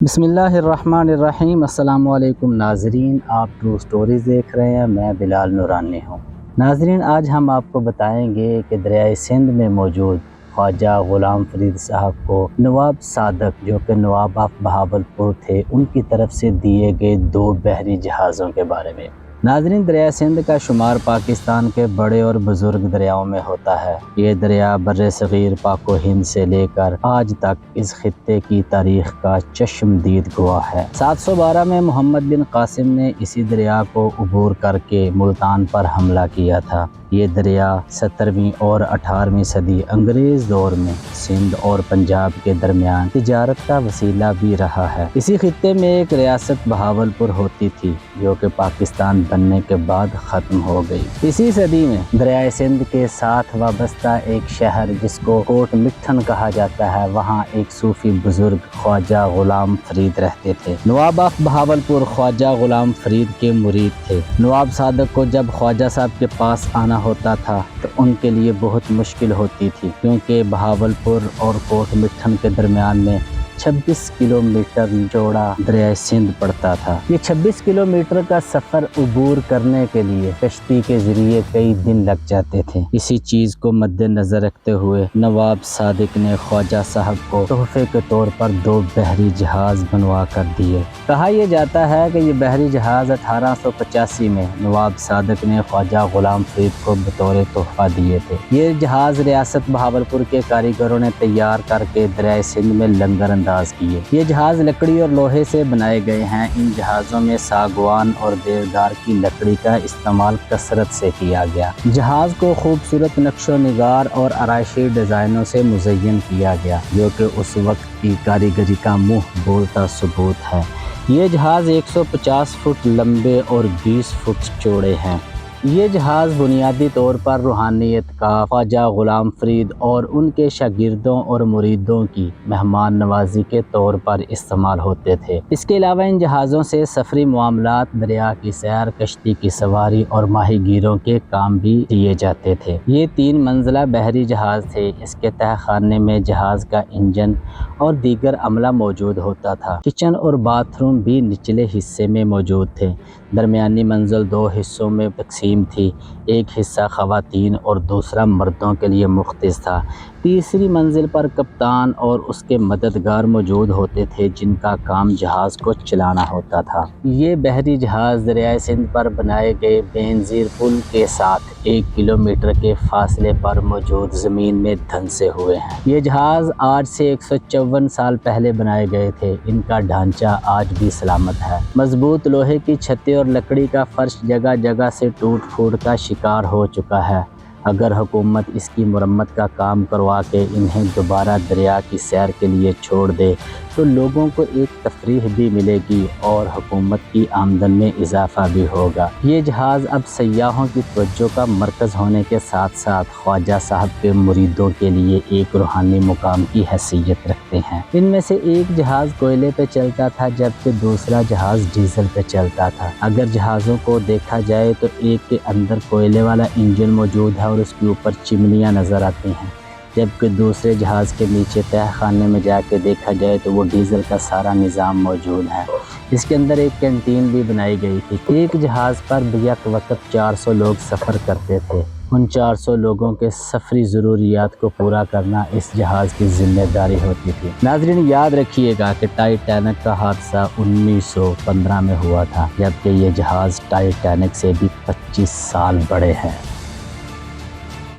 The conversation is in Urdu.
بسم اللہ الرحمن الرحیم۔ السلام علیکم ناظرین، آپ ٹرو سٹوریز دیکھ رہے ہیں، میں بلال نورانی ہوں۔ ناظرین، آج ہم آپ کو بتائیں گے کہ دریائے سندھ میں موجود خواجہ غلام فرید صاحب کو نواب صادق، جو کہ نواب آف بہاولپور تھے، ان کی طرف سے دیے گئے 2 بحری جہازوں کے بارے میں۔ ناظرین، دریائے سندھ کا شمار پاکستان کے بڑے اور بزرگ دریاؤں میں ہوتا ہے۔ یہ دریا بر صغیر پاک و ہند سے لے کر آج تک اس خطے کی تاریخ کا چشمدید گواہ ہے۔ 712 میں محمد بن قاسم نے اسی دریا کو عبور کر کے ملتان پر حملہ کیا تھا۔ یہ دریا 17ویں اور 18ویں صدی انگریز دور میں سندھ اور پنجاب کے درمیان تجارت کا وسیلہ بھی رہا ہے۔ اسی خطے میں ایک ریاست بہاولپور ہوتی تھی، جو کہ پاکستان بننے کے بعد ختم ہو گئی۔ اسی صدی میں دریائے سندھ کے ساتھ وابستہ ایک شہر جس کو کوٹ مٹھن کہا جاتا ہے، وہاں ایک صوفی بزرگ خواجہ غلام فرید رہتے تھے۔ نواب آف بہاولپور خواجہ غلام فرید کے مرید تھے۔ نواب صادق کو جب خواجہ صاحب کے پاس آنا ہوتا تھا تو ان کے لیے بہت مشکل ہوتی تھی، کیونکہ بہاولپور اور کوٹ مٹھن کے درمیان میں 26 کلومیٹر چوڑا دریائے سندھ پڑتا تھا۔ یہ 26 کلومیٹر کا سفر عبور کرنے کے لیے کشتی کے ذریعے کئی دن لگ جاتے تھے۔ اسی چیز کو مد نظر رکھتے ہوئے نواب صادق نے خواجہ صاحب کو تحفے کے طور پر 2 بحری جہاز بنوا کر دیے۔ کہا یہ جاتا ہے کہ یہ بحری جہاز 1885 میں نواب صادق نے خواجہ غلام فرید کو بطور تحفہ دیے تھے۔ یہ جہاز ریاست بہاولپور کے کاریگروں نے تیار کر کے دریائے سندھ میں لنگر انداز کیے۔ یہ جہاز لکڑی اور لوہے سے بنائے گئے ہیں۔ ان جہازوں میں ساگوان اور دیودار کی لکڑی کا استعمال کثرت سے کیا گیا۔ جہاز کو خوبصورت نقش و نگار اور آرائشی ڈیزائنوں سے مزین کیا گیا، جو کہ اس وقت کی کاریگری کا منہ بولتا ثبوت ہے۔ یہ جہاز 150 فٹ لمبے اور 20 فٹ چوڑے ہیں۔ یہ جہاز بنیادی طور پر روحانیت کا خواجہ غلام فرید اور ان کے شاگردوں اور مریدوں کی مہمان نوازی کے طور پر استعمال ہوتے تھے۔ اس کے علاوہ ان جہازوں سے سفری معاملات، دریا کی سیر، کشتی کی سواری اور ماہی گیروں کے کام بھی کیے جاتے تھے۔ یہ 3 منزلہ بحری جہاز تھے۔ اس کے تہ خانے میں جہاز کا انجن اور دیگر عملہ موجود ہوتا تھا۔ کچن اور باتھ روم بھی نچلے حصے میں موجود تھے۔ درمیانی منزل 2 حصوں میں تقسیم تھی۔ ایک حصہ خواتین اور دوسرا مردوں کے لیے مختص تھا۔ تیسری منزل پر کپتان اور اس کے مددگار موجود ہوتے تھے، جن کا کام جہاز کو چلانا ہوتا تھا۔ یہ بحری جہاز دریائے سندھ پر بنائے گئے بے نظیر پل کے ساتھ 1 کلومیٹر کے فاصلے پر موجود زمین میں دھنسے ہوئے ہیں۔ یہ جہاز آج سے 154 سال پہلے بنائے گئے تھے۔ ان کا ڈھانچہ آج بھی سلامت ہے۔ مضبوط لوہے کی چھتیں اور لکڑی کا فرش جگہ جگہ سے ٹوٹ پھوٹ کا شکار ہو چکا ہے۔ اگر حکومت اس کی مرمت کا کام کروا کے انہیں دوبارہ دریا کی سیر کے لیے چھوڑ دے تو لوگوں کو ایک تفریح بھی ملے گی اور حکومت کی آمدن میں اضافہ بھی ہوگا۔ یہ جہاز اب سیاحوں کی توجہ کا مرکز ہونے کے ساتھ ساتھ خواجہ صاحب کے مریدوں کے لیے ایک روحانی مقام کی حیثیت رکھتے ہیں۔ ان میں سے ایک جہاز کوئلے پہ چلتا تھا، جبکہ دوسرا جہاز ڈیزل پہ چلتا تھا۔ اگر جہازوں کو دیکھا جائے تو ایک کے اندر کوئلے والا انجن موجود ہے اور اس کے اوپر چمنیاں نظر آتی ہیں، جبکہ دوسرے جہاز کے نیچے تہ خانے میں جا کے دیکھا جائے تو وہ ڈیزل کا سارا نظام موجود ہے۔ اس کے اندر ایک کینٹین بھی بنائی گئی تھی۔ ایک جہاز پر یک وقت 400 لوگ سفر کرتے تھے۔ ان 400 لوگوں کے سفری ضروریات کو پورا کرنا اس جہاز کی ذمہ داری ہوتی تھی۔ ناظرین، یاد رکھیے گا کہ ٹائٹینک کا حادثہ 1915 میں ہوا تھا، جبکہ یہ جہاز ٹائٹینک سے بھی 25 سال بڑے ہیں۔